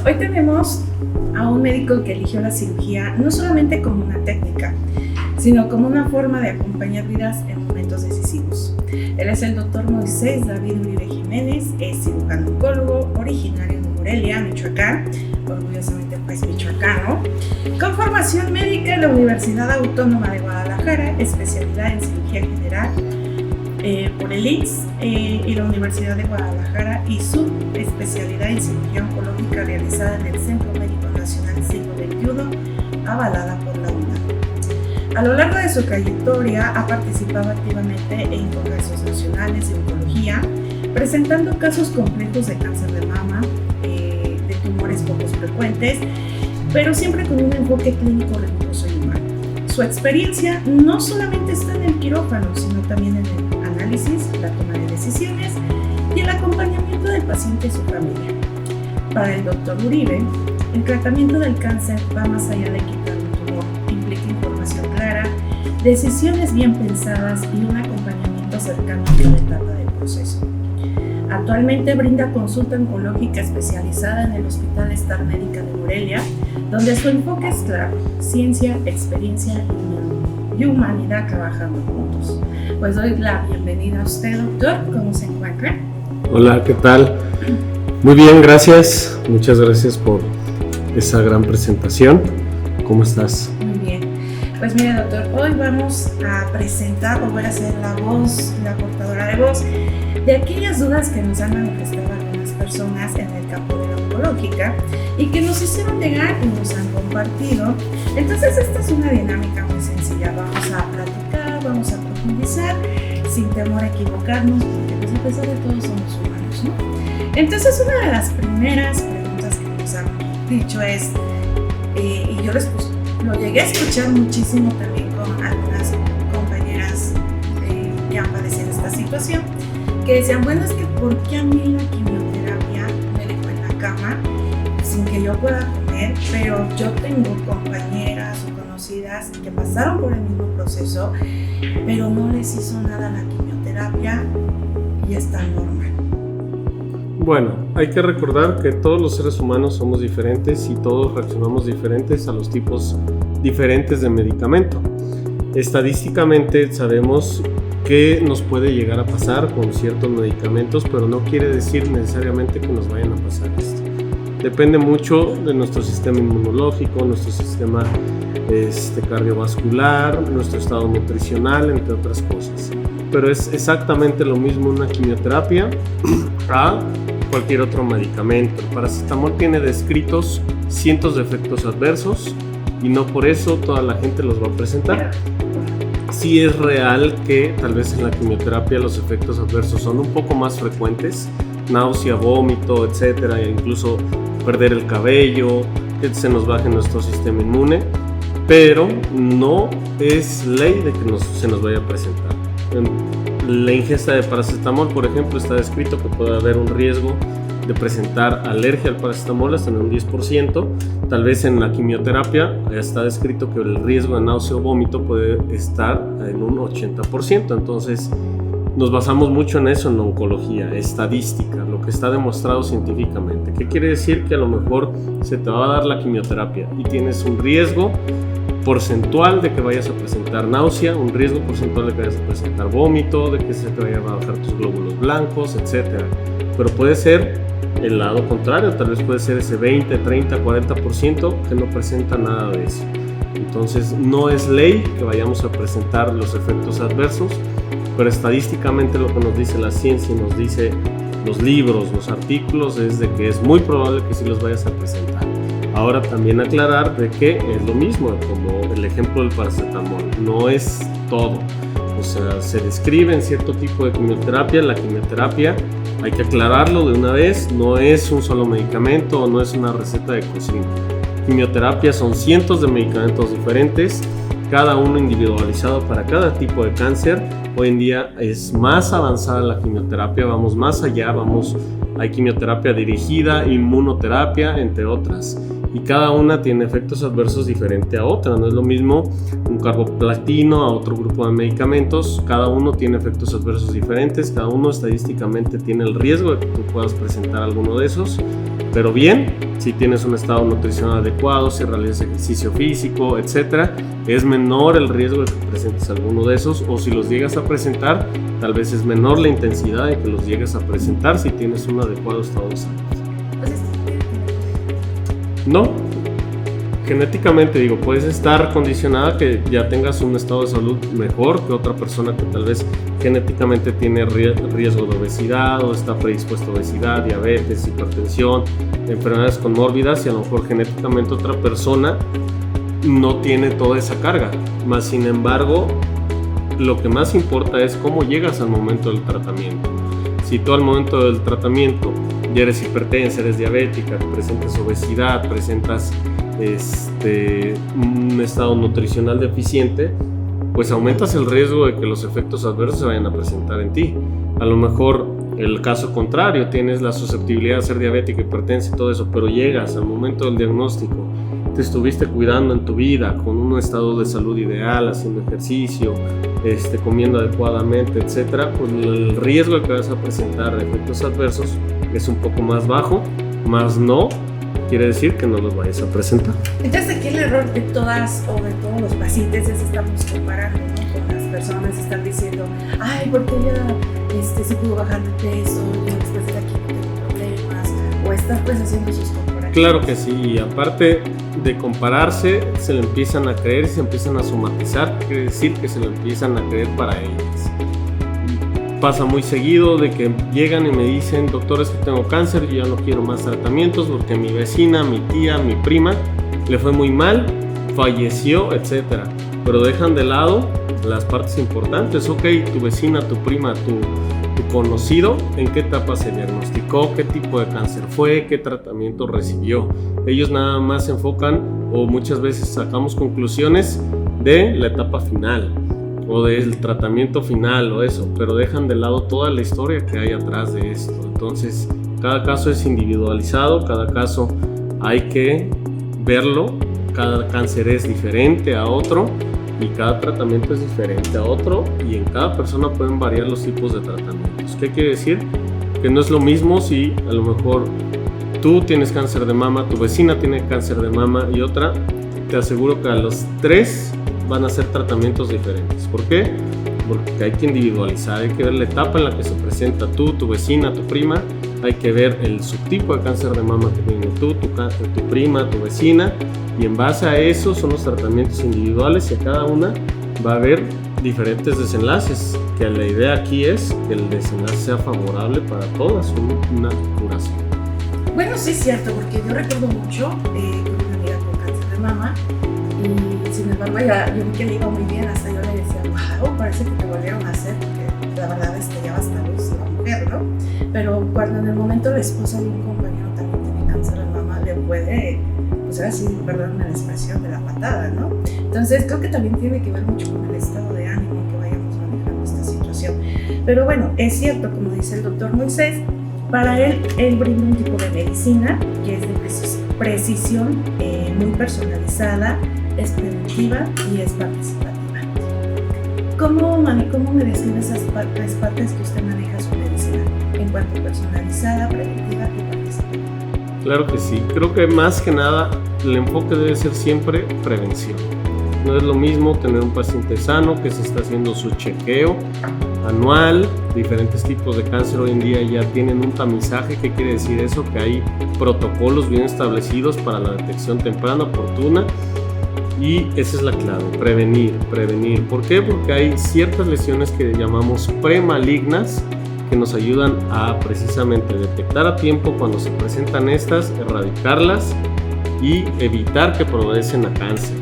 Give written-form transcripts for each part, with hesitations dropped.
Hoy tenemos a un médico que eligió la cirugía no solamente como una técnica, sino como una forma de acompañar vidas en momentos decisivos. Él es el doctor Moisés David Uribe Jiménez, es cirujano oncólogo, originario de Morelia, Michoacán, orgullosamente pues michoacano, con formación médica en la Universidad Autónoma de Guadalajara, especialidad en cirugía general por el IMSS y la Universidad de Guadalajara, y su especialidad en cirugía oncológica realizada en el Centro Médico Nacional Siglo XXI, avalada por la UNAM. A lo largo de su trayectoria ha participado activamente en congresos nacionales de oncología, presentando casos complejos de cáncer de mama, de tumores poco frecuentes, pero siempre con un enfoque clínico riguroso y humano. Su experiencia no solamente está en el quirófano, sino también en el análisis, la toma de decisiones y el acompañamiento del paciente y su familia. Para el Dr. Uribe, el tratamiento del cáncer va más allá de quitar un tumor, implica información clara, decisiones bien pensadas y un acompañamiento cercano a cada etapa del proceso. Actualmente brinda consulta oncológica especializada en el Hospital Star Médica de Morelia, donde su enfoque es claro: ciencia, experiencia y humanidad trabajando juntos. Pues doy la bienvenida a usted, doctor. ¿Cómo se encuentra? Hola, ¿qué tal? Muy bien, gracias. Muchas gracias por esa gran presentación. ¿Cómo estás? Muy bien. Pues mire, doctor, hoy vamos a presentar, o voy a ser la voz, la portadora de voz, de aquellas dudas que nos han manifestado algunas personas en el campo de la oncológica y que nos hicieron llegar y nos han compartido. Entonces esta es una dinámica muy sencilla. Vamos a platicar, vamos a profundizar sin temor a equivocarnos, porque pues, a pesar de todo somos humanos, ¿no? Entonces una de las primeras preguntas que nos han dicho es, y yo lo llegué a escuchar muchísimo también con algunas compañeras que han padecido esta situación, que decían, bueno, es que ¿por qué a mí la quimioterapia me dejó en la cama sin que yo pueda comer? Pero yo tengo compañeras o conocidas que pasaron por el mismo proceso, pero no les hizo nada la quimioterapia y está normal. Bueno, hay que recordar que todos los seres humanos somos diferentes y todos reaccionamos diferentes a los tipos diferentes de medicamento. Estadísticamente sabemos que nos puede llegar a pasar con ciertos medicamentos, pero no quiere decir necesariamente que nos vayan a pasar esto. Depende mucho de nuestro sistema inmunológico, nuestro sistema cardiovascular, nuestro estado nutricional, entre otras cosas. Pero es exactamente lo mismo una quimioterapia a cualquier otro medicamento. El paracetamol tiene descritos cientos de efectos adversos y no por eso toda la gente los va a presentar. Sí es real que tal vez en la quimioterapia los efectos adversos son un poco más frecuentes, náusea, vómito, etcétera, e incluso perder el cabello, que se nos baje nuestro sistema inmune, pero no es ley de que se nos vaya a presentar. En la ingesta de paracetamol, por ejemplo, está descrito que puede haber un riesgo de presentar alergia al paracetamol hasta en un 10%. Tal vez en la quimioterapia está descrito que el riesgo de náusea o vómito puede estar en un 80%. Entonces nos basamos mucho en eso en la oncología, estadística, lo que está demostrado científicamente. ¿Qué quiere decir? Que a lo mejor se te va a dar la quimioterapia y tienes un riesgo porcentual de que vayas a presentar náusea, un riesgo porcentual de que vayas a presentar vómito, de que se te vayan a bajar tus glóbulos blancos, etc. Pero puede ser el lado contrario, tal vez puede ser ese 20, 30, 40% que no presenta nada de eso. Entonces no es ley que vayamos a presentar los efectos adversos, pero estadísticamente lo que nos dice la ciencia y nos dice los libros, los artículos, es de que es muy probable que sí los vayas a presentar. Ahora también aclarar de que es lo mismo, como el ejemplo del paracetamol, no es todo. O sea, se describe en cierto tipo de quimioterapia. La quimioterapia, hay que aclararlo de una vez, no es un solo medicamento o no es una receta de cocina. Quimioterapia son cientos de medicamentos diferentes, cada uno individualizado para cada tipo de cáncer. Hoy en día es más avanzada la quimioterapia, vamos más allá, hay quimioterapia dirigida, inmunoterapia, entre otras. y cada una tiene efectos adversos diferentes a otra. No es lo mismo un carboplatino a otro grupo de medicamentos, cada uno tiene efectos adversos diferentes, cada uno estadísticamente tiene el riesgo de que tú puedas presentar alguno de esos, pero bien, si tienes un estado nutricional adecuado, si realizas ejercicio físico, etc., es menor el riesgo de que presentes alguno de esos, o si los llegas a presentar, tal vez es menor la intensidad de que los llegues a presentar si tienes un adecuado estado de salud. No, genéticamente digo, puedes estar condicionada que ya tengas un estado de salud mejor que otra persona que tal vez genéticamente tiene riesgo de obesidad o está predispuesto a obesidad, diabetes, hipertensión, enfermedades conmórbidas, y a lo mejor genéticamente otra persona no tiene toda esa carga. Más sin embargo, lo que más importa es cómo llegas al momento del tratamiento. Si tú al momento del tratamiento ya eres hipertensa, eres diabética, presentas obesidad, presentas un estado nutricional deficiente, pues aumentas el riesgo de que los efectos adversos se vayan a presentar en ti. A lo mejor el caso contrario, tienes la susceptibilidad de ser diabética, hipertensa y todo eso, pero llegas al momento del diagnóstico, te estuviste cuidando en tu vida con un estado de salud ideal, haciendo ejercicio, comiendo adecuadamente, etcétera, pues el riesgo de que vas a presentar efectos adversos es un poco más bajo, más no quiere decir que no los vayas a presentar. Entonces aquí el error de todas o de todos los pacientes es estamos comparando, ¿no? Con las personas, están diciendo, ay, porque ella se pudo bajar de peso, yo después de aquí no tengo problemas, o están pues haciendo sus comparaciones. Claro que sí, y aparte de compararse, se le empiezan a creer y se empiezan a somatizar, quiere decir que se lo empiezan a creer para ellas. Pasa muy seguido de que llegan y me dicen, doctor, es que tengo cáncer, yo ya no quiero más tratamientos porque mi vecina, mi tía, mi prima le fue muy mal, falleció, etc. Pero dejan de lado las partes importantes. Ok, tu vecina, tu prima, tu conocido, ¿en qué etapa se diagnosticó? ¿Qué tipo de cáncer fue? ¿Qué tratamiento recibió? Ellos nada más se enfocan, o muchas veces sacamos conclusiones de la etapa final o del tratamiento final o eso, pero dejan de lado toda la historia que hay atrás de esto. Entonces, cada caso es individualizado, cada caso hay que verlo, cada cáncer es diferente a otro y cada tratamiento es diferente a otro, y en cada persona pueden variar los tipos de tratamientos. ¿Qué quiere decir? Que no es lo mismo si a lo mejor tú tienes cáncer de mama, tu vecina tiene cáncer de mama y otra, te aseguro que a los tres van a ser tratamientos diferentes. ¿Por qué? Porque hay que individualizar, hay que ver la etapa en la que se presenta tú, tu vecina, tu prima, hay que ver el subtipo de cáncer de mama que tiene tú, tu prima, tu vecina, y en base a eso son los tratamientos individuales, y a cada una va a haber diferentes desenlaces, que la idea aquí es que el desenlace sea favorable para todas, una curación. Bueno, sí es cierto, porque yo recuerdo mucho con una amiga con cáncer de mama, y sin embargo yo vi que le iba muy bien, hasta yo le decía, wow, parece que te volvieron a hacer, porque la verdad es que ya basta luz la mujer, ¿no? Pero cuando en el momento la esposa de un compañero también tiene cáncer de mama, le puede, pues ahora sí, perdóname la expresión, de la patada, ¿no? Entonces creo que también tiene que ver mucho con el estado de ánimo que vayamos manejando esta situación. Pero bueno, es cierto, como dice el doctor Moisés, para él brinda un tipo de medicina que es de precisión, muy personalizada, es preventiva y es participativa. ¿Cómo me describe esas tres partes que usted maneja su medicina en cuanto a personalizada, preventiva y participativa? Claro que sí, creo que más que nada el enfoque debe ser siempre prevención. No es lo mismo tener un paciente sano que se está haciendo su chequeo anual. Diferentes tipos de cáncer hoy en día ya tienen un tamizaje. ¿Qué quiere decir eso? Que hay protocolos bien establecidos para la detección temprana, oportuna, y esa es la clave, prevenir. ¿Por qué? Porque hay ciertas lesiones que llamamos premalignas que nos ayudan a precisamente detectar a tiempo cuando se presentan estas, erradicarlas y evitar que progresen a cáncer.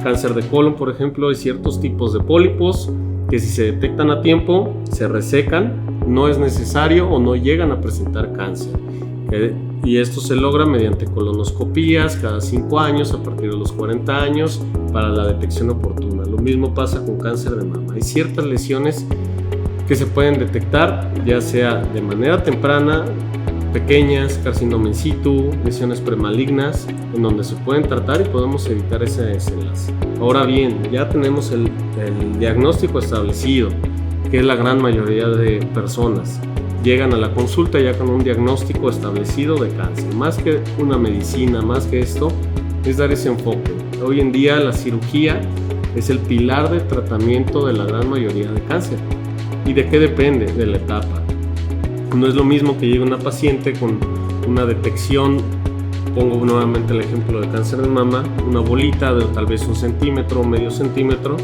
Cáncer de colon, por ejemplo, hay ciertos tipos de pólipos que si se detectan a tiempo, se resecan, no es necesario o no llegan a presentar cáncer. Y esto se logra mediante colonoscopías cada 5 años, a partir de los 40 años, para la detección oportuna. Lo mismo pasa con cáncer de mama. Hay ciertas lesiones que se pueden detectar, ya sea de manera temprana, pequeñas, carcinoma in situ, lesiones premalignas, en donde se pueden tratar y podemos evitar ese desenlace. Ahora bien, ya tenemos el diagnóstico establecido, que es la gran mayoría de personas. Llegan a la consulta ya con un diagnóstico establecido de cáncer. Más que una medicina, más que esto, es dar ese enfoque. Hoy en día la cirugía es el pilar de tratamiento de la gran mayoría de cáncer. ¿Y de qué depende? De la etapa. No es lo mismo que llegue una paciente con una detección, pongo nuevamente el ejemplo de cáncer de mama, una bolita de tal vez 1 centímetro o medio centímetro,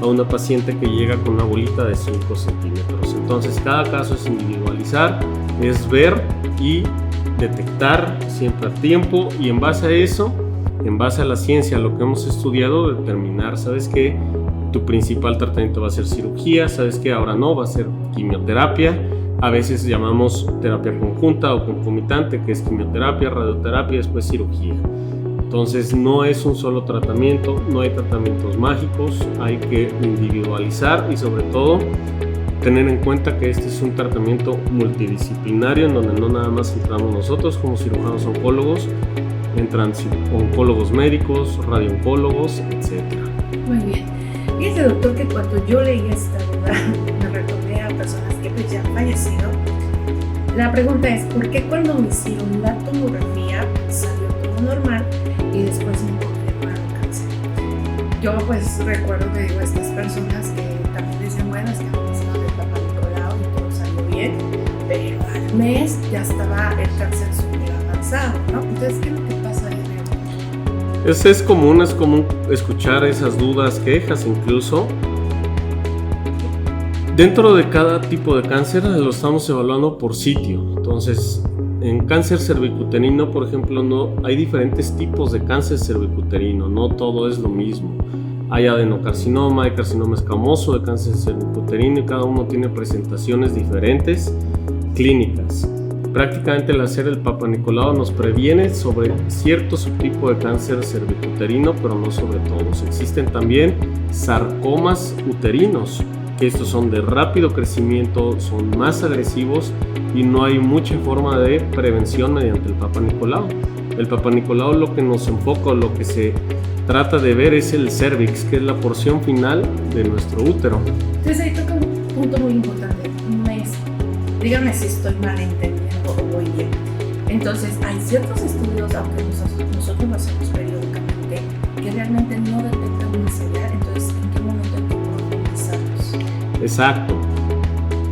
a una paciente que llega con una bolita de 5 centímetros. Entonces cada caso es individualizar, es ver y detectar siempre a tiempo, y en base a eso, en base a la ciencia, lo que hemos estudiado, determinar, ¿sabes qué? Tu principal tratamiento va a ser cirugía, ¿sabes qué? Ahora no, va a ser quimioterapia. A veces llamamos terapia conjunta o concomitante, que es quimioterapia, radioterapia, después cirugía. Entonces no es un solo tratamiento, no hay tratamientos mágicos, hay que individualizar y sobre todo tener en cuenta que este es un tratamiento multidisciplinario en donde no nada más entramos nosotros como cirujanos oncólogos, entran oncólogos médicos, radiooncólogos, etc. Muy bien. Fíjese, doctor, que cuando yo leí esta duda me recordé a personas que pues ya han fallecido. La pregunta es, ¿por qué cuando me hicieron la tomografía salió todo normal y después me confirmaron cáncer? Yo pues recuerdo que digo, estas personas que también dicen, bueno, es que me hicieron el Papa Nicolau y todo salió bien, pero al mes ya estaba el cáncer súper avanzado, ¿no? Entonces, ¿qué es lo que pasa ahí? Es común escuchar esas dudas, quejas incluso. Dentro de cada tipo de cáncer lo estamos evaluando por sitio. Entonces, en cáncer cervicuterino, por ejemplo, no hay diferentes tipos de cáncer cervicuterino, no todo es lo mismo. Hay adenocarcinoma, hay carcinoma escamoso de cáncer cervicuterino y cada uno tiene presentaciones diferentes clínicas. Prácticamente el hacer el Papa Nicolau nos previene sobre cierto subtipo de cáncer cervicuterino, pero no sobre todos. Existen también sarcomas uterinos, que estos son de rápido crecimiento, son más agresivos y no hay mucha forma de prevención mediante el Papa Nicolau. El Papa Nicolau lo que nos enfoca, lo que se trata de ver es el cervix, que es la porción final de nuestro útero. Entonces ahí toca un punto muy importante. Dígame si estoy mal entendiendo o voy bien. Entonces hay ciertos estudios, aunque nosotros lo hacemos periódicamente, que realmente no detectan una señal. Entonces, ¿en qué momento hay que profundizarlos? Exacto.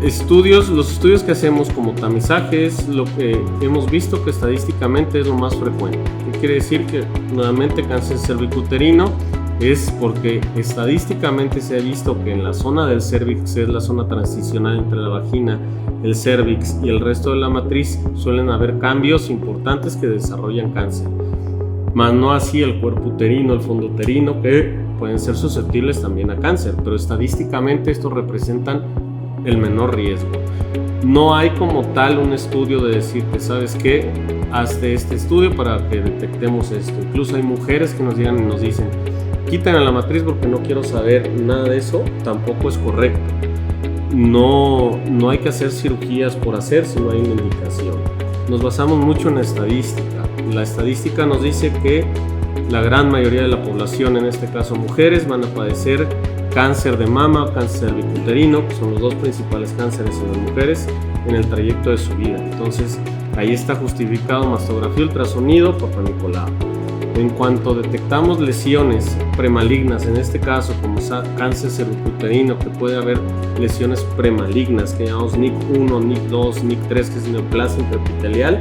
Los estudios que hacemos como tamizajes, lo que hemos visto que estadísticamente es lo más frecuente. ¿Qué quiere decir? Que nuevamente cáncer cervicuterino es porque estadísticamente se ha visto que en la zona del cervix, es la zona transicional entre la vagina, el cervix y el resto de la matriz, suelen haber cambios importantes que desarrollan cáncer. Más no así el cuerpo uterino, el fondo uterino, que pueden ser susceptibles también a cáncer, pero estadísticamente estos representan el menor riesgo. No hay como tal un estudio de decirte, ¿sabes qué? Hazte este estudio para que detectemos esto. Incluso hay mujeres que nos llegan y nos dicen, quiten a la matriz porque no quiero saber nada de eso. Tampoco es correcto. No hay que hacer cirugías por hacer si no hay una indicación. Nos basamos mucho en la estadística. La estadística nos dice que la gran mayoría de la población, en este caso mujeres, van a padecer cáncer de mama, cáncer cervicuterino, que son los dos principales cánceres en las mujeres en el trayecto de su vida. Entonces, ahí está justificado mastografía, ultrasonido, Papa Nicolau. En cuanto detectamos lesiones premalignas, en este caso como cáncer cervicuterino, que puede haber lesiones premalignas que llamamos NIC1, NIC2, NIC3, que es neoplasia intraepitelial,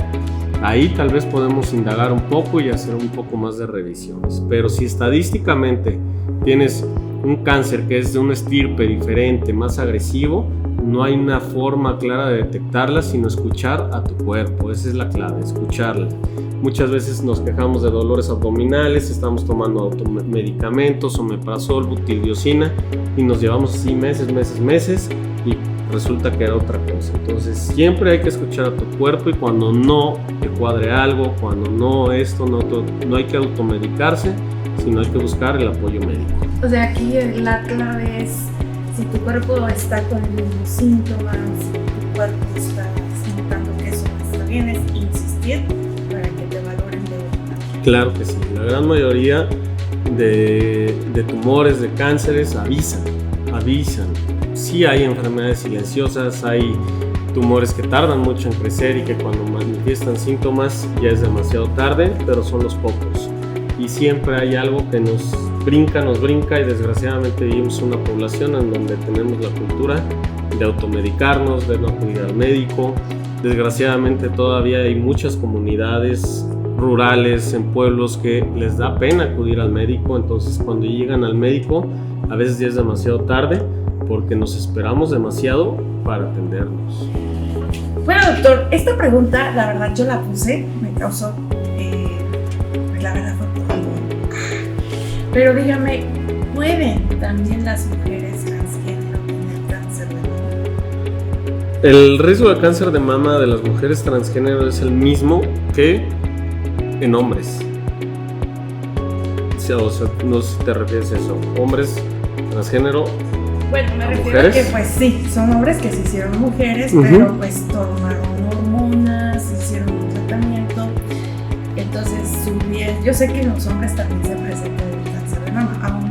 ahí tal vez podemos indagar un poco y hacer un poco más de revisiones. Pero si estadísticamente tienes un cáncer que es de un estirpe diferente, más agresivo, no hay una forma clara de detectarla sino escuchar a tu cuerpo. Esa es la clave, escucharla. Muchas veces nos quejamos de dolores abdominales, estamos tomando medicamentos, omeprazol, butildiosina, y nos llevamos así meses y resulta que era otra cosa. Entonces siempre hay que escuchar a tu cuerpo, y cuando no te cuadre algo, cuando no hay que automedicarse, sino hay que buscar el apoyo médico. O sea, aquí la clave es si tu cuerpo está con los mismos síntomas, si tu cuerpo está notando que eso no está bien, tienes insistir para que te valoren de verdad? Claro que sí, la gran mayoría de tumores, de cánceres avisan. Sí hay enfermedades silenciosas, hay tumores que tardan mucho en crecer y que cuando manifiestan síntomas ya es demasiado tarde, pero son los pocos. Y siempre hay algo que nos brinca y desgraciadamente vivimos una población en donde tenemos la cultura de automedicarnos, de no acudir al médico. Desgraciadamente todavía hay muchas comunidades rurales en pueblos que les da pena acudir al médico, entonces cuando llegan al médico a veces ya es demasiado tarde porque nos esperamos demasiado para atendernos. Bueno, doctor, esta pregunta la verdad yo la puse, me causó, la verdad fue por algo. Pero dígame, ¿pueden también las mujeres transgénero tener cáncer de mama? El riesgo de cáncer de mama de las mujeres transgénero es el mismo que en hombres. O sea, no sé si te refieres a eso. Hombres transgénero. Bueno, me refiero ¿mujeres? a que pues sí, son hombres que se hicieron mujeres, pero pues tomaron hormonas, hicieron un tratamiento. Entonces, yo sé que en los hombres también se presenta el cáncer de mama, a un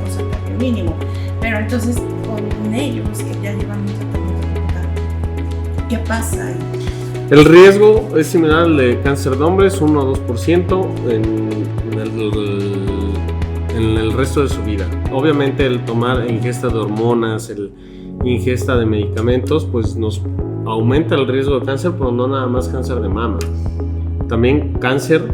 porcentaje mínimo. Pero entonces, con ellos que ya llevan un tratamiento total, ¿qué pasa ahí? El riesgo es similar al de cáncer de hombres, 1 o 2% en el resto de su vida. Obviamente el tomar ingesta de hormonas, el ingesta de medicamentos, pues nos aumenta el riesgo de cáncer, pero no nada más cáncer de mama. También cáncer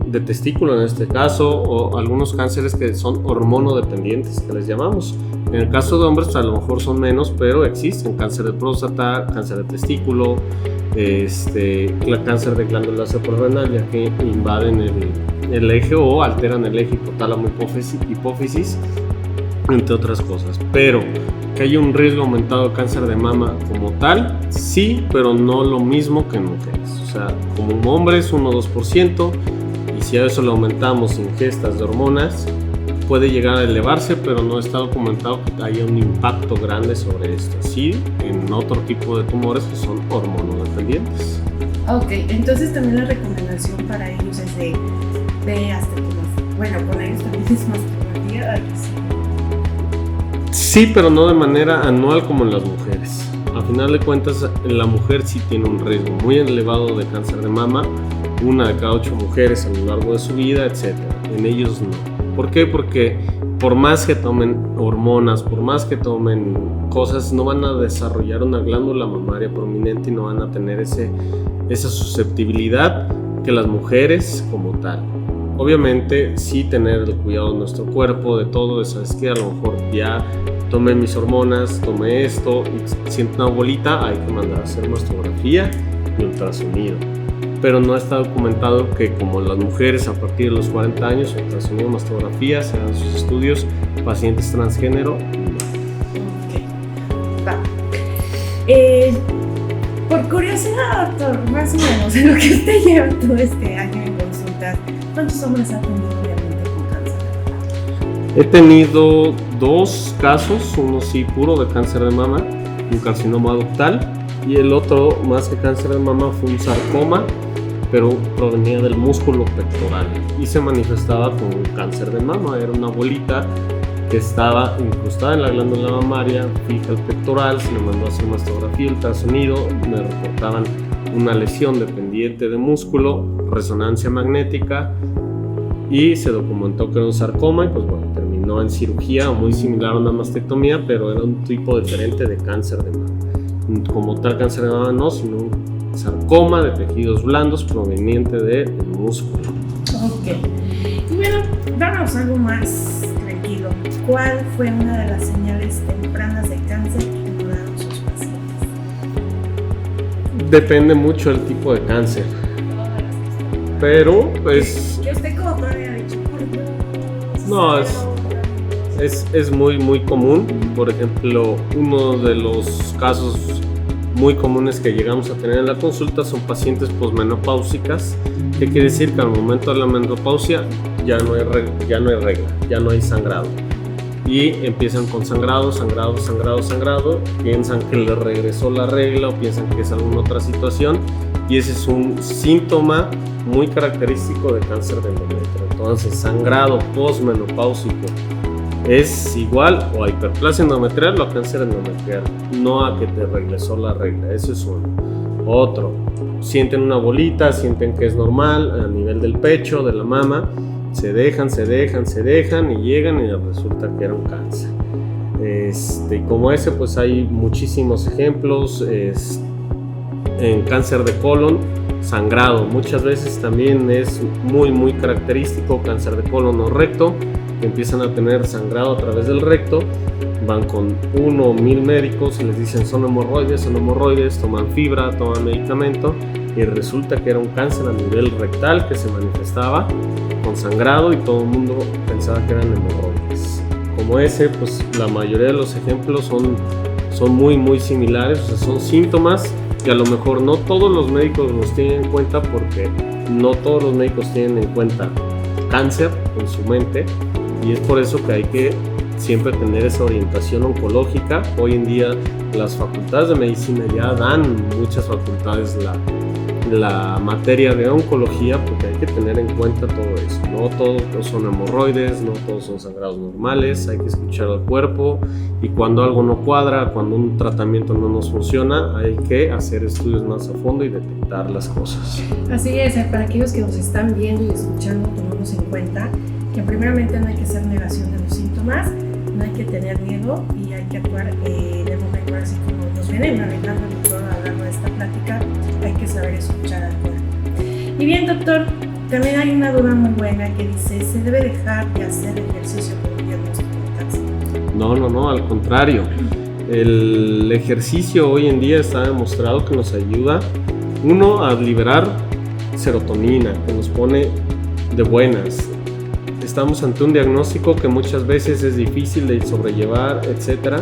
de testículo en este caso, o algunos cánceres que son hormonodependientes, que les llamamos. En el caso de hombres a lo mejor son menos, pero existen cáncer de próstata, cáncer de testículo, cáncer de glándula suprarrenal, ya que invaden el eje o alteran el eje hipotálamo hipófisis, entre otras cosas. Pero que hay un riesgo aumentado de cáncer de mama como tal, sí, pero no lo mismo que en mujeres. O sea, como un hombre es 1 o 2%, y si a eso le aumentamos ingestas de hormonas, puede llegar a elevarse, pero no está documentado que haya un impacto grande sobre esto. Sí, en otro tipo de tumores que son hormonodependientes. Ok, entonces también la recomendación para ellos es de bueno, con ellos también es mastografía. Sí, pero no de manera anual como en las mujeres. A final de cuentas, la mujer sí tiene un riesgo muy elevado de cáncer de mama, 1 de cada 8 mujeres a lo largo de su vida, etc. En ellos no. ¿Por qué? Porque por más que tomen hormonas, por más que tomen cosas, no van a desarrollar una glándula mamaria prominente y no van a tener esa susceptibilidad que las mujeres como tal. Obviamente sí tener el cuidado de nuestro cuerpo, de todo, ¿sabes qué? A lo mejor ya tomé mis hormonas, tomé esto y siento una bolita, hay que mandar a hacer mastografía y ultrasonido. Pero no está documentado que como las mujeres a partir de los 40 años, ultrasonido, mastografía, se dan sus estudios, pacientes transgénero. Ok, va. Por curiosidad, doctor, más o menos, en lo que usted lleva todo este año en consultas, ¿cuántos hombres ha tenido obviamente con cáncer? He tenido 2 casos, uno sí puro de cáncer de mama, un carcinoma ductal, y el otro, más que cáncer de mama, fue un sarcoma, pero provenía del músculo pectoral y se manifestaba como un cáncer de mama. Era una bolita que estaba incrustada en la glándula mamaria, fija el pectoral, se le mandó a hacer mastografía, ultrasonido, me reportaban una lesión dependiente de músculo, resonancia magnética y se documentó que era un sarcoma y pues bueno, terminó en cirugía muy similar a una mastectomía, pero era un tipo diferente de cáncer de mama. Como tal cáncer de mama no, sino un sarcoma de tejidos blandos proveniente del músculo. Ok. Y bueno, danos algo más tranquilo. ¿Cuál fue una de las señales tempranas de cáncer que encontraron sus pacientes? Depende mucho del tipo de cáncer. Pero pues... Que usted como todavía ha dicho, por Dios. No, es muy común. Por ejemplo, uno de los casos muy comunes que llegamos a tener en la consulta son pacientes posmenopáusicas. ¿Qué quiere decir? Que al momento de la menopausia ya no hay regla, ya no hay sangrado. Y empiezan con sangrado, piensan que les regresó la regla o piensan que es alguna otra situación y ese es un síntoma muy característico de cáncer de endometrio. Entonces, sangrado postmenopáusico es igual o a hiperplasia endometrial o a cáncer endometrial, no a que te regresó la regla. Eso es uno. Otro, sienten una bolita, sienten que es normal a nivel del pecho, de la mama, se dejan y llegan y resulta que era un cáncer. Como ese, pues hay muchísimos ejemplos. En cáncer de colon, sangrado, muchas veces también es muy característico. Cáncer de colon o recto, que empiezan a tener sangrado a través del recto, van con 1 o 1000 médicos y les dicen son hemorroides, toman fibra, toman medicamento y resulta que era un cáncer a nivel rectal que se manifestaba con sangrado y todo el mundo pensaba que eran hemorroides. Como ese, pues la mayoría de los ejemplos son muy similares, o sea, son síntomas que a lo mejor no todos los médicos los tienen en cuenta, porque no todos los médicos tienen en cuenta cáncer en su mente, y es por eso que hay que siempre tener esa orientación oncológica. Hoy en día las facultades de medicina ya dan muchas facultades la materia de oncología, porque hay que tener en cuenta todo eso. No todos son hemorroides, no todos son sangrados normales, hay que escuchar al cuerpo, y cuando algo no cuadra, cuando un tratamiento no nos funciona, hay que hacer estudios más a fondo y detectar las cosas. Así es, para aquellos que nos están viendo y escuchando, tomamos en cuenta que primeramente no hay que hacer negación de los síntomas, no hay que tener miedo y hay que actuar en el momento, así como nos viene manejando el doctor a lo largo de esta plática. Hay que saber escuchar al cuerpo. Y bien, doctor, también hay una duda muy buena que dice, ¿se debe dejar de hacer ejercicio por un diagnóstico de cáncer? No, al contrario. El ejercicio hoy en día está demostrado que nos ayuda, uno, a liberar serotonina, que nos pone de buenas. Estamos ante un diagnóstico que muchas veces es difícil de sobrellevar, etc.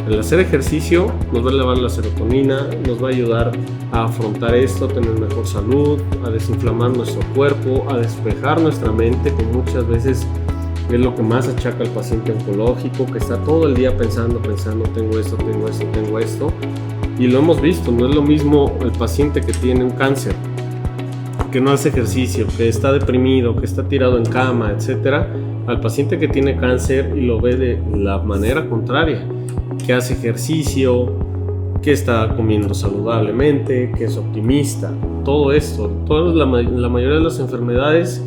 El hacer ejercicio nos va a elevar la serotonina, nos va a ayudar a afrontar esto, a tener mejor salud, a desinflamar nuestro cuerpo, a despejar nuestra mente, que muchas veces es lo que más achaca al paciente oncológico, que está todo el día pensando, tengo esto, y lo hemos visto. No es lo mismo el paciente que tiene un cáncer, que no hace ejercicio, que está deprimido, que está tirado en cama, etc., al paciente que tiene cáncer y lo ve de la manera contraria, que hace ejercicio, que está comiendo saludablemente, que es optimista. Todo esto, la mayoría de las enfermedades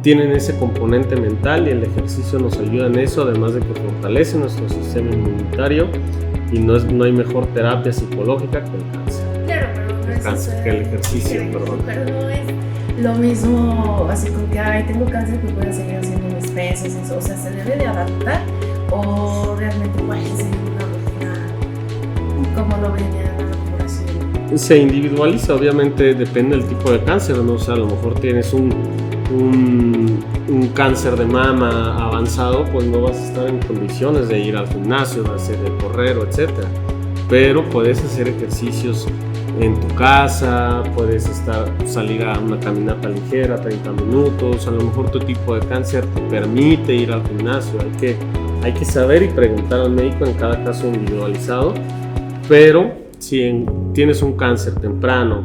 tienen ese componente mental, y el ejercicio nos ayuda en eso, además de que fortalece nuestro sistema inmunitario, y no hay mejor terapia psicológica que el cáncer. Claro, pero no es eso, que el ejercicio, perdón. Pero no es lo mismo, así como que, tengo cáncer, pues voy a seguir haciendo mis pesas, eso. O sea, ¿se debe de adaptar o realmente puede seguir una rutina como lo venía por así? Se individualiza, obviamente depende del tipo de cáncer, ¿no? O sea, a lo mejor tienes un cáncer de mama avanzado, pues no vas a estar en condiciones de ir al gimnasio, de correr, etc. Pero puedes hacer ejercicios en tu casa, puedes salir a una caminata ligera, 30 minutos, a lo mejor tu tipo de cáncer te permite ir al gimnasio. Hay que saber y preguntar al médico en cada caso individualizado, pero si tienes un cáncer temprano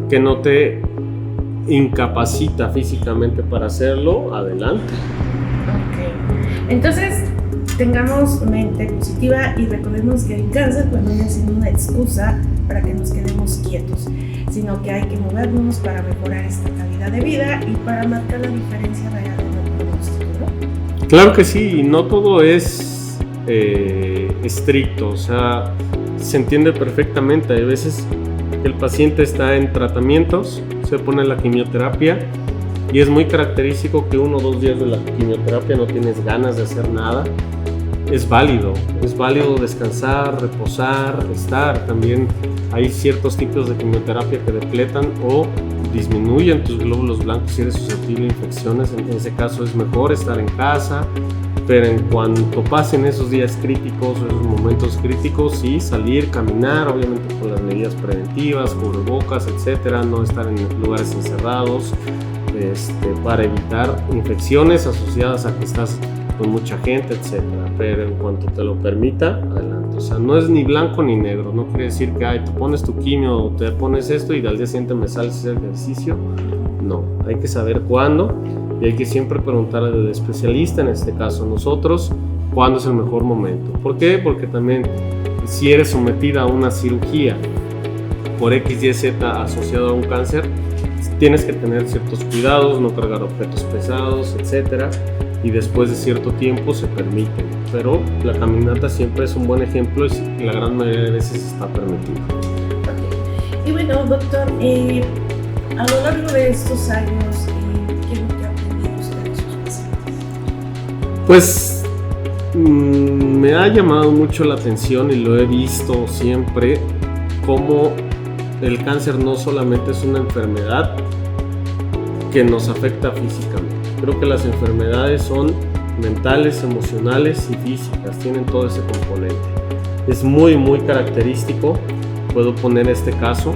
que no te incapacita físicamente para hacerlo, adelante. Ok, entonces tengamos mente positiva y recordemos que el cáncer pues no viene siendo una excusa para que nos quedemos quietos, sino que hay que movernos para mejorar esta calidad de vida y para marcar la diferencia real en el pronóstico, ¿no? Claro que sí, no todo es estricto, o sea, se entiende perfectamente. Hay veces que el paciente está en tratamientos, se pone la quimioterapia y es muy característico que 1 o 2 días de la quimioterapia no tienes ganas de hacer nada. Es válido descansar, reposar, estar. También hay ciertos tipos de quimioterapia que depletan o disminuyen tus glóbulos blancos si eres susceptible a infecciones. En ese caso es mejor estar en casa, pero en cuanto pasen esos días críticos, esos momentos críticos, sí, salir, caminar, obviamente con las medidas preventivas, cubrebocas, etcétera, no estar en lugares encerrados, para evitar infecciones asociadas a que estás con mucha gente, etcétera. Pero en cuanto te lo permita, adelante. O sea, no es ni blanco ni negro. No quiere decir que te pones tu quimio o te pones esto y al día siguiente me sales a hacer ejercicio. No, hay que saber cuándo y hay que siempre preguntarle al especialista, en este caso nosotros, cuándo es el mejor momento. ¿Por qué? Porque también si eres sometida a una cirugía por X, Y, Z asociado a un cáncer, tienes que tener ciertos cuidados, no cargar objetos pesados, etcétera, y después de cierto tiempo se permite, pero la caminata siempre es un buen ejemplo y la gran mayoría de veces está permitido. Okay. Y bueno, doctor, a lo largo de estos años, ¿qué es lo que ha aprendido usted de sus pacientes? Pues me ha llamado mucho la atención y lo he visto siempre, cómo el cáncer no solamente es una enfermedad que nos afecta físicamente. Creo que las enfermedades son mentales, emocionales y físicas, tienen todo ese componente. Es muy, muy característico. Puedo poner este caso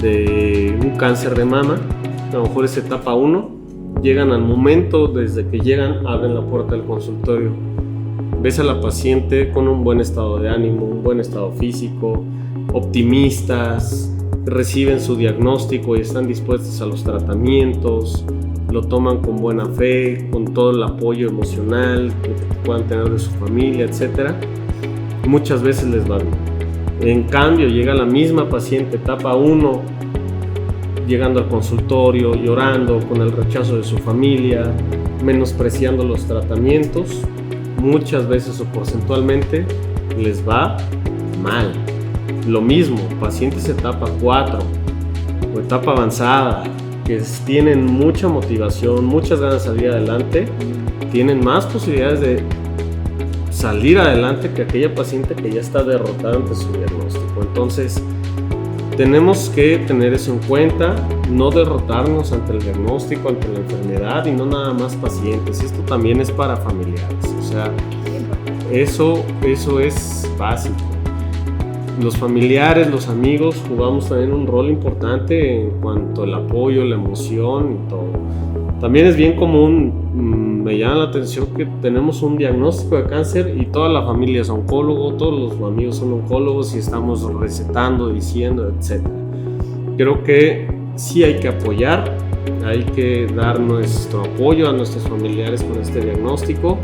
de un cáncer de mama. A lo mejor es etapa 1. Llegan al momento, desde que llegan, abren la puerta del consultorio. Ves a la paciente con un buen estado de ánimo, un buen estado físico, optimistas, reciben su diagnóstico y están dispuestos a los tratamientos, lo toman con buena fe, con todo el apoyo emocional que puedan tener de su familia, etc. Muchas veces les va bien. En cambio, llega la misma paciente, etapa 1, llegando al consultorio, llorando, con el rechazo de su familia, menospreciando los tratamientos, muchas veces o porcentualmente les va mal. Lo mismo, pacientes etapa 4 o etapa avanzada, que tienen mucha motivación, muchas ganas de salir adelante, tienen más posibilidades de salir adelante que aquella paciente que ya está derrotada ante su diagnóstico. Entonces, tenemos que tener eso en cuenta, no derrotarnos ante el diagnóstico, ante la enfermedad, y no nada más pacientes. Esto también es para familiares, o sea, eso es básico. Los familiares, los amigos jugamos también un rol importante en cuanto al apoyo, la emoción y todo. También es bien común, me llama la atención que tenemos un diagnóstico de cáncer y toda la familia es oncólogo, todos los amigos son oncólogos y estamos recetando, diciendo, etc. Creo que sí hay que apoyar, hay que dar nuestro apoyo a nuestros familiares con este diagnóstico,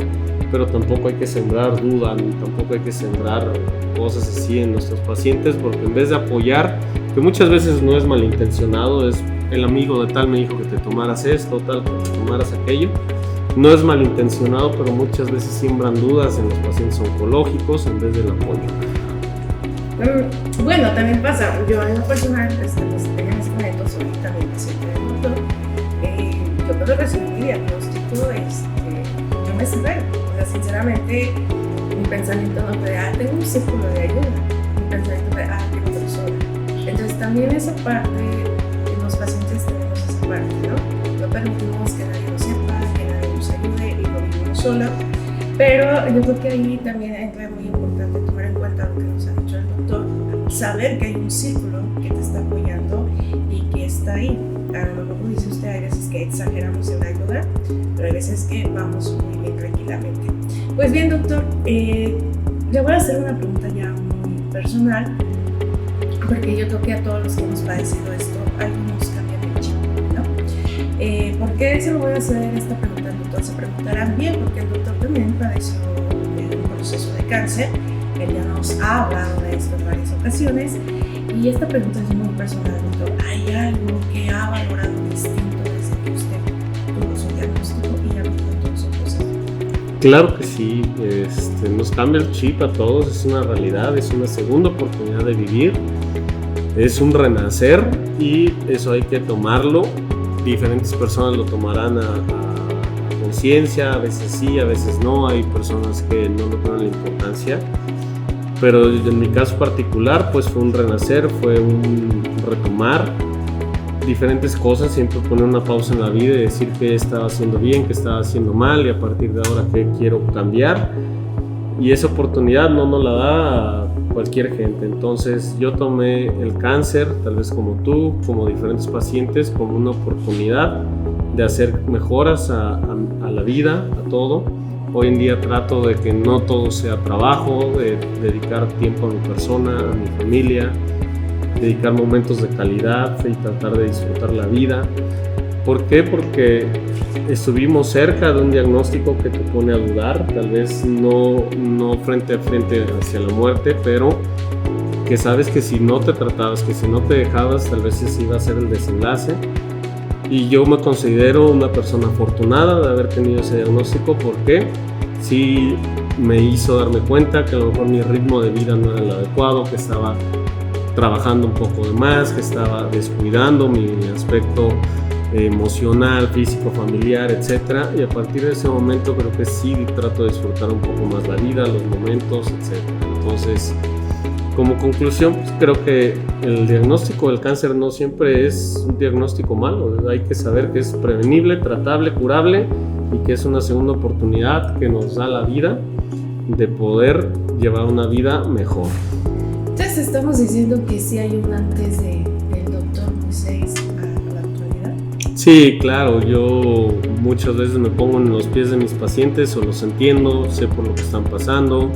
pero tampoco hay que sembrar duda, tampoco hay que sembrar cosas así en nuestros pacientes, porque en vez de apoyar, que muchas veces no es malintencionado, es el amigo de tal me dijo que te tomaras esto, tal, que te tomaras aquello, no es malintencionado, pero muchas veces siembran dudas en los pacientes oncológicos en vez del apoyo. Bueno, también pasa, yo en lo personal, en este momento soy también paciente del doctor, yo puedo recibir mi diagnóstico, yo me cerré. Sinceramente, mi pensamiento no fue tengo un círculo de ayuda, mi pensamiento fue tengo persona. Entonces también esa parte, los pacientes tenemos esa parte, ¿no? No permitimos que nadie nos sepa, que nadie nos ayude y lo vivimos sola, pero yo creo que ahí también entra muy importante tomar en cuenta lo que nos ha dicho el doctor, saber que hay un círculo que te está apoyando y que está ahí. A lo mejor, como dice usted, hay veces que exageramos en la ayuda, pero hay veces que vamos muy bien tranquilamente. Pues bien, doctor, le voy a hacer una pregunta ya muy personal, porque yo creo que a todos los que hemos padecido esto, algunos cambian el chip, ¿no? ¿Por qué se lo voy a hacer esta pregunta al doctor? Se preguntarán bien, porque el doctor también padeció un proceso de cáncer, él ya nos ha hablado de esto en varias ocasiones, y esta pregunta es muy personal, doctor. ¿Hay algo que ha valorado distinto desde que usted tuvo su diagnóstico y ha vivido todo su proceso? Claro que sí, nos cambia el chip a todos, es una realidad, es una segunda oportunidad de vivir, es un renacer y eso hay que tomarlo. Diferentes personas lo tomarán a conciencia, a veces sí, a veces no, hay personas que no le ponen la importancia, pero en mi caso particular pues fue un renacer, fue un retomar diferentes cosas, siempre poner una pausa en la vida y decir qué estaba haciendo bien, qué estaba haciendo mal y a partir de ahora qué quiero cambiar, y esa oportunidad no nos la da a cualquier gente. Entonces yo tomé el cáncer, tal vez como tú, como diferentes pacientes, como una oportunidad de hacer mejoras a la vida, a todo, Hoy en día trato de que no todo sea trabajo, de dedicar tiempo a mi persona, a mi familia, dedicar momentos de calidad y tratar de disfrutar la vida. ¿Por qué? Porque estuvimos cerca de un diagnóstico que te pone a dudar, tal vez no frente a frente hacia la muerte, pero que sabes que si no te tratabas, que si no te dejabas, tal vez ese iba a ser el desenlace. Y yo me considero una persona afortunada de haber tenido ese diagnóstico, porque sí me hizo darme cuenta que a lo mejor mi ritmo de vida no era el adecuado, que estaba trabajando un poco de más, que estaba descuidando mi aspecto emocional, físico, familiar, etcétera. Y a partir de ese momento creo que sí trato de disfrutar un poco más la vida, los momentos, etcétera. Entonces, como conclusión, pues creo que el diagnóstico del cáncer no siempre es un diagnóstico malo. Hay que saber que es prevenible, tratable, curable, y que es una segunda oportunidad que nos da la vida de poder llevar una vida mejor. Entonces estamos diciendo que sí hay un antes del doctor Moisés a la actualidad. Sí, claro, yo muchas veces me pongo en los pies de mis pacientes o los entiendo, sé por lo que están pasando.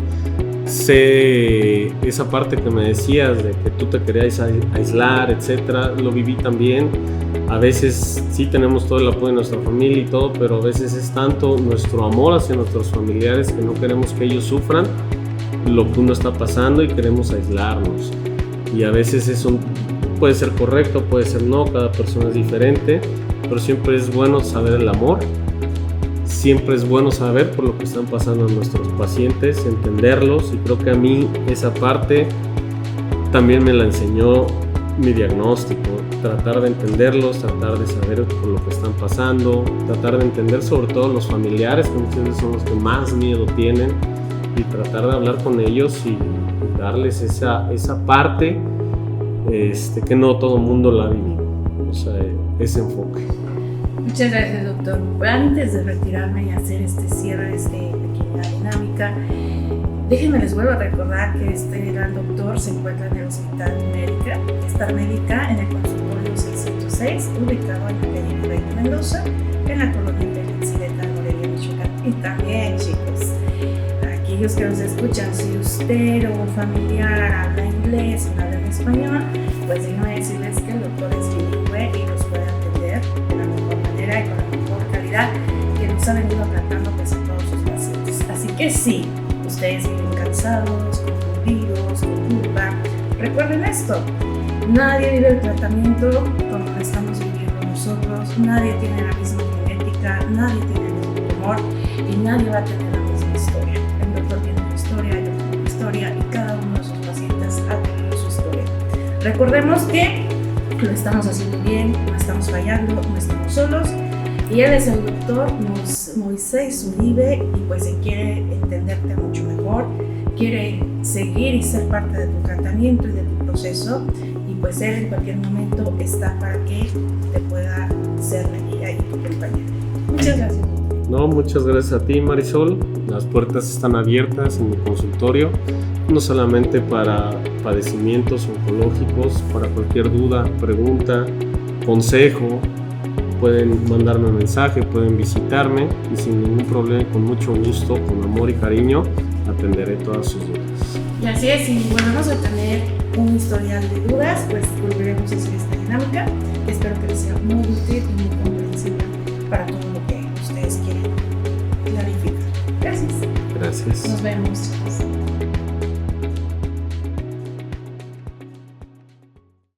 Sé esa parte que me decías de que tú te querías aislar, etcétera, lo viví también. A veces sí tenemos todo el apoyo de nuestra familia y todo, pero a veces es tanto nuestro amor hacia nuestros familiares que no queremos que ellos sufran lo que uno está pasando y queremos aislarnos. Y a veces eso puede ser correcto, puede ser no, cada persona es diferente, pero siempre es bueno saber el amor. Siempre es bueno saber por lo que están pasando nuestros pacientes, entenderlos, y creo que a mí esa parte también me la enseñó mi diagnóstico, tratar de entenderlos, tratar de saber por lo que están pasando, tratar de entender sobre todo los familiares, que muchas veces son los que más miedo tienen, y tratar de hablar con ellos y darles esa parte que no todo el mundo la ha vivido, o sea, ese enfoque. Muchas gracias, doctor. Antes de retirarme y hacer este cierre de esta pequeña dinámica, déjenme les vuelvo a recordar que este gran doctor se encuentra en el Hospital Médica, Star Médica, en el consultorio 606, ubicado en la calle Virrey de Mendoza, en la colonia Pelincideta, Morelia, Michoacán. Y también, chicos, para aquellos que nos escuchan, si usted o un familiar habla inglés o habla en español, pues déjenme decirles que el doctor es bilingüe y nos puede atender de la mejor manera y con la mejor calidad que nos ha venido tratando pues a todos sus pacientes. Así que sí, ustedes viven cansados, confundidos, con culpa, recuerden esto: nadie vive el tratamiento como lo estamos viviendo nosotros, nadie tiene la misma genética, nadie tiene el mismo tumor y nadie va a tener la misma historia. El doctor tiene una historia, yo tengo una historia, y cada uno de sus pacientes ha tenido su historia. Recordemos que lo estamos haciendo bien, no estamos fallando, no estamos solos, y él es el doctor Moisés Uribe, y pues él quiere entenderte mucho mejor, quiere seguir y ser parte de tu tratamiento y de tu proceso, y pues él en cualquier momento está para que te pueda ser la guía y tu compañero. Muchas gracias. No, muchas gracias a ti, Marisol. Las puertas están abiertas en mi consultorio, no solamente para padecimientos oncológicos, para cualquier duda, pregunta, consejo. Pueden mandarme un mensaje, pueden visitarme, y sin ningún problema, con mucho gusto, con amor y cariño, atenderé todas sus dudas. Y así es, si volvemos a tener un historial de dudas, pues volveremos a hacer esta dinámica. Espero que les sea muy útil y muy comprensible para todo lo que ustedes quieren clarificar. Gracias. Gracias. Nos vemos, chicos.